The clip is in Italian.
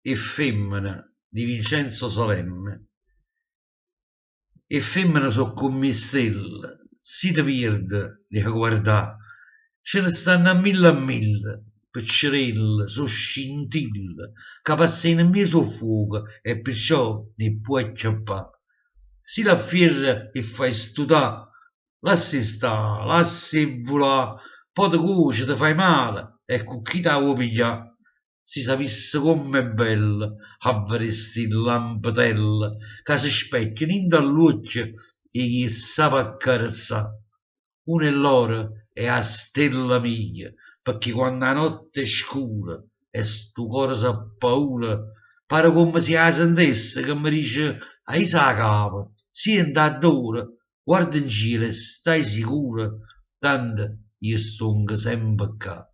e femmina di Vincenzo Solemme. E femmine so come stelle, si ti pierde li guardà, ce ne stanno a mille, piccerelle, so scintille, che passano in mezzo al fuoco e perciò ne puoi acchiappare. Si la fierra e fai studà, lassi sta, lassi volà, poi ti cuoci, ti fai male, e con chi ti vuoi pigliare? Si sapesse com'è bello a vedere lampatelle che si specchiano in luce e gli sa accarezzare. Uno è l'oro e a stella mia, perché quando la notte è scura e sto cuore si ha paura, pare come se la sentesse che mi dice ai sa capo, senta d'ora, guarda in cielo e stai sicura, tanto io sto sempre qua.